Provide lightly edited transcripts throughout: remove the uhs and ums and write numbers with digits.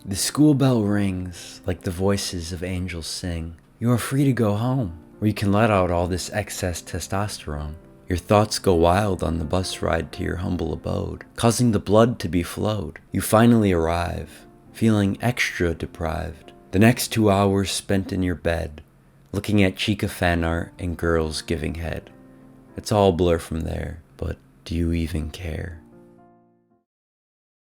The school bell rings like the voices of angels sing. You are free to go home, where you can let out all this excess testosterone. Your thoughts go wild on the bus ride to your humble abode, causing the blood to be flowed. You finally arrive, feeling extra deprived. The next 2 hours spent in your bed, looking at Chica fan art and girls giving head. It's all blur from there, but do you even care?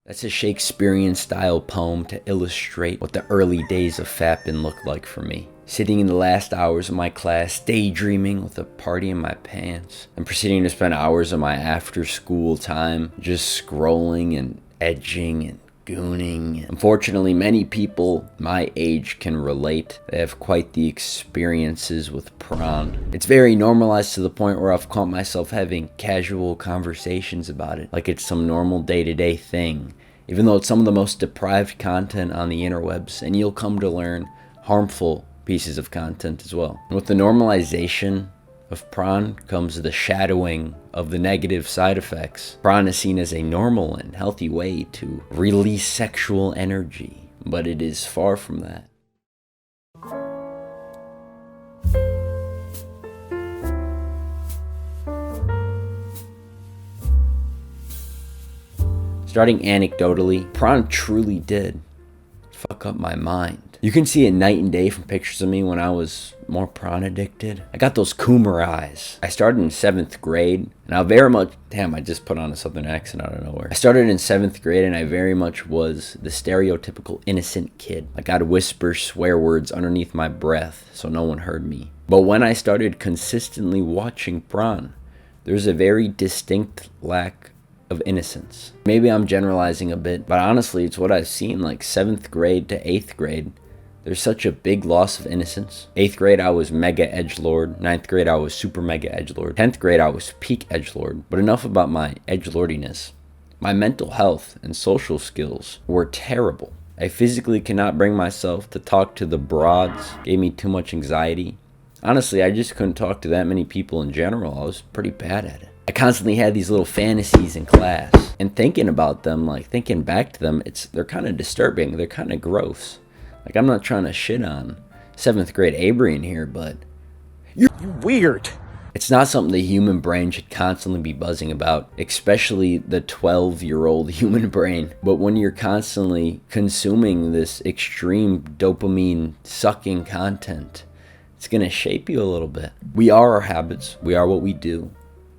That's a Shakespearean-style poem to illustrate what the early days of fapping looked like for me. Sitting in the last hours of my class, daydreaming with a party in my pants, and proceeding to spend hours of my after-school time just scrolling and edging and gooning. Unfortunately, many people my age can relate. They have quite the experiences with prawn. It's very normalized to the point where I've caught myself having casual conversations about it, like it's some normal day-to-day thing, even though it's some of the most deprived content on the interwebs, and you'll come to learn harmful pieces of content as well. And with the normalization of prawn comes the shadowing of the negative side effects. Prawn is seen as a normal and healthy way to release sexual energy, but it is far from that. Starting anecdotally, prawn truly did fuck up my mind. You can see it night and day from pictures of me when I was more prawn addicted. I got those Coomer eyes. I started in 7th grade, and I very much, damn, I just put on a southern accent out of nowhere. I started in 7th grade, and I very much was the stereotypical innocent kid. Like, I'd whisper swear words underneath my breath so no one heard me. But when I started consistently watching prawn, there's a very distinct lack of innocence. Maybe I'm generalizing a bit, but honestly, it's what I've seen, like 7th grade to 8th grade. There's such a big loss of innocence. 8th grade, I was mega edgelord. 9th grade, I was super mega edgelord. 10th grade, I was peak edgelord. But enough about my edgelordiness. My mental health and social skills were terrible. I physically cannot bring myself to talk to the broads. Gave me too much anxiety. Honestly, I just couldn't talk to that many people in general. I was pretty bad at it. I constantly had these little fantasies in class. And thinking about them, like thinking back to them, they're kind of disturbing. They're kind of gross. Like, I'm not trying to shit on 7th grade abreian here, but you're weird. It's not something the human brain should constantly be buzzing about, especially the 12-year-old human brain. But when you're constantly consuming this extreme dopamine-sucking content, it's going to shape you a little bit. We are our habits. We are what we do.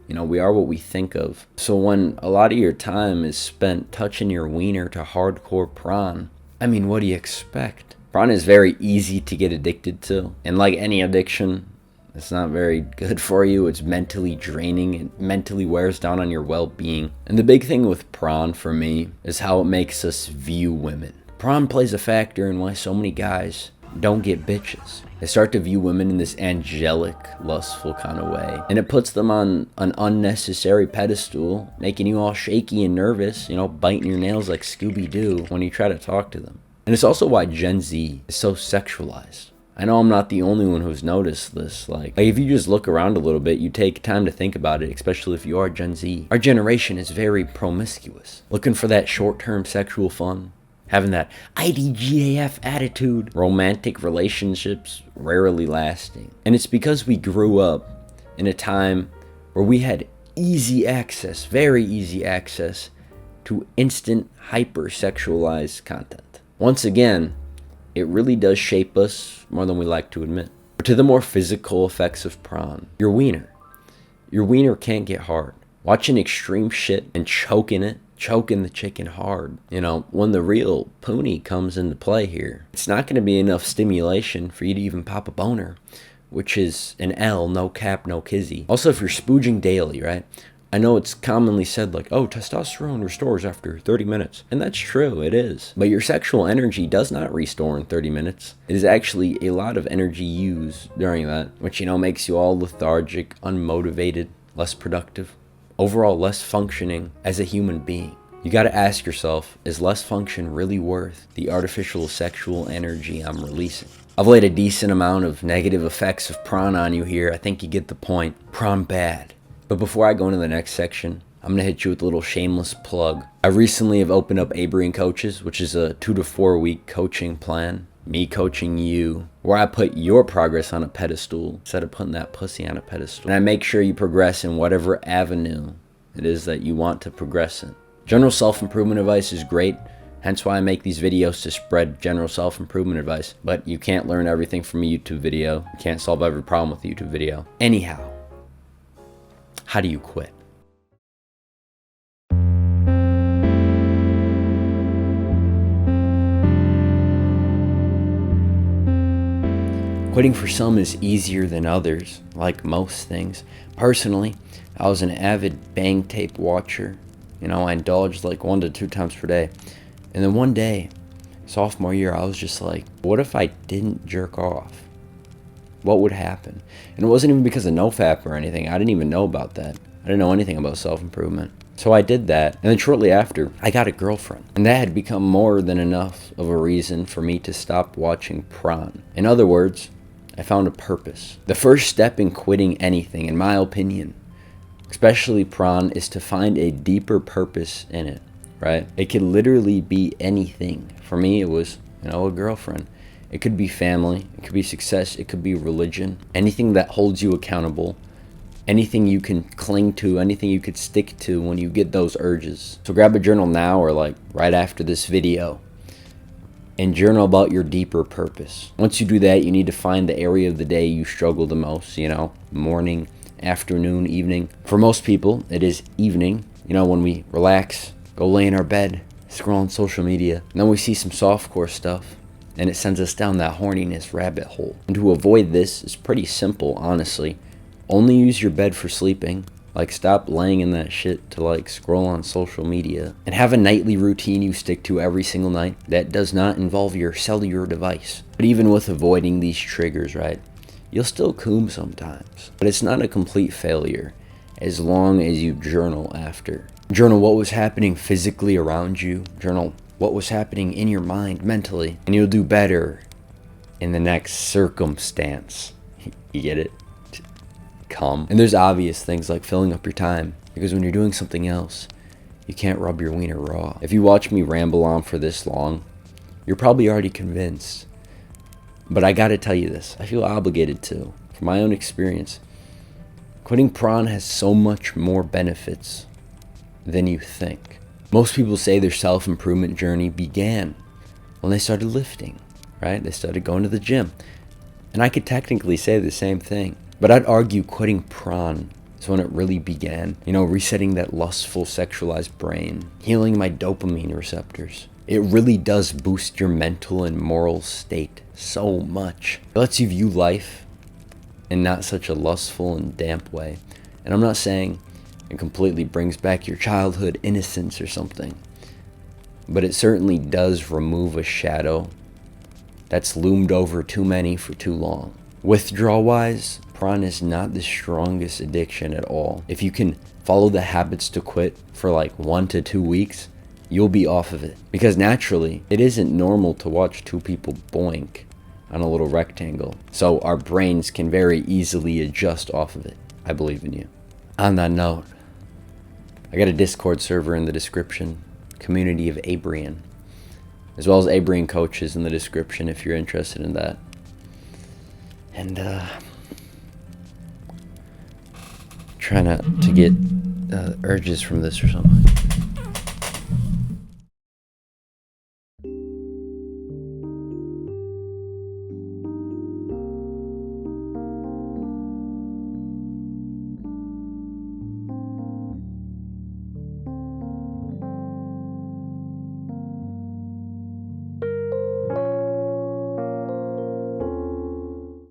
You know, we are what we think of. So when a lot of your time is spent touching your wiener to hardcore prawn, I mean, what do you expect? Prawn is very easy to get addicted to. And like any addiction, it's not very good for you. It's mentally draining. It mentally wears down on your well-being. And the big thing with prawn for me is how it makes us view women. Prawn plays a factor in why so many guys don't get bitches. They start to view women in this angelic, lustful kind of way. And it puts them on an unnecessary pedestal, making you all shaky and nervous, you know, biting your nails like Scooby-Doo when you try to talk to them. And it's also why Gen Z is so sexualized. I know I'm not the only one who's noticed this. Like if you just look around a little bit, you take time to think about it, especially if you are Gen Z. Our generation is very promiscuous, looking for that short-term sexual fun, having that IDGAF attitude, romantic relationships rarely lasting. And it's because we grew up in a time where we had easy access, very easy access to instant hyper-sexualized content. Once again, it really does shape us more than we like to admit. But to the more physical effects of prawn, your wiener. Your wiener can't get hard. Watching extreme shit and choking the chicken hard. You know, when the real poonie comes into play here, it's not going to be enough stimulation for you to even pop a boner, which is an L, no cap, no kizzy. Also, if you're spooging daily, right? I know it's commonly said like, oh, testosterone restores after 30 minutes. And that's true, it is. But your sexual energy does not restore in 30 minutes. It is actually a lot of energy used during that, which, you know, makes you all lethargic, unmotivated, less productive, overall less functioning as a human being. You gotta ask yourself, is less function really worth the artificial sexual energy I'm releasing? I've laid a decent amount of negative effects of prawn on you here. I think you get the point. Prawn bad. But before I go into the next section, I'm gonna hit you with a little shameless plug. I recently have opened up Abreian Coaches, which is a 2 to 4 week coaching plan. Me coaching you, where I put your progress on a pedestal instead of putting that pussy on a pedestal. And I make sure you progress in whatever avenue it is that you want to progress in. General self-improvement advice is great. Hence why I make these videos, to spread general self-improvement advice. But you can't learn everything from a YouTube video. You can't solve every problem with a YouTube video. Anyhow, how do you quit? Quitting for some is easier than others, like most things. Personally, I was an avid bang tape watcher. I indulged like 1 to 2 times per day. And then one day, sophomore year, I was just like, what if I didn't jerk off? What would happen? And it wasn't even because of nofap or anything. I didn't even know about that. I didn't know anything about self-improvement. So I did that, and then shortly after, I got a girlfriend. And that had become more than enough of a reason for me to stop watching prawn. In other words, I found a purpose. The first step in quitting anything, in my opinion, especially prawn, is to find a deeper purpose in it, right? It could literally be anything. For me, it was, a girlfriend. It could be family, it could be success, it could be religion. Anything that holds you accountable, anything you can cling to, anything you could stick to when you get those urges. So grab a journal now, or like right after this video, and journal about your deeper purpose. Once you do that, you need to find the area of the day you struggle the most, morning, afternoon, evening. For most people, it is evening, when we relax, go lay in our bed, scroll on social media, and then we see some softcore stuff, and it sends us down that horniness rabbit hole. And to avoid this, it's pretty simple, honestly. Only use your bed for sleeping. Like, stop laying in that shit to scroll on social media. And have a nightly routine you stick to every single night that does not involve your cellular device. But even with avoiding these triggers, right, you'll still coom sometimes. But it's not a complete failure as long as you journal after. Journal what was happening physically around you. Journal what was happening in your mind mentally. And you'll do better in the next circumstance. You get it? And there's obvious things like filling up your time, because when you're doing something else, you can't rub your wiener raw. If you watch me ramble on for this long, you're probably already convinced. But I gotta tell you this, I feel obligated to. From my own experience, quitting prawn has so much more benefits than you think. Most people say their self-improvement journey began when they started lifting, right? They started going to the gym. And I could technically say the same thing. But I'd argue quitting prawn is when it really began. Resetting that lustful, sexualized brain. Healing my dopamine receptors. It really does boost your mental and moral state so much. It lets you view life in not such a lustful and damp way. And I'm not saying it completely brings back your childhood innocence or something. But it certainly does remove a shadow that's loomed over too many for too long. Withdrawal-wise, prawn is not the strongest addiction at all. If you can follow the habits to quit for 1 to 2 weeks, you'll be off of it. Because naturally, it isn't normal to watch 2 people boink on a little rectangle. So our brains can very easily adjust off of it. I believe in you. On that note, I got a Discord server in the description, community of abreian, as well as Abreian Coaches in the description if you're interested in that. And try not to get urges from this or something.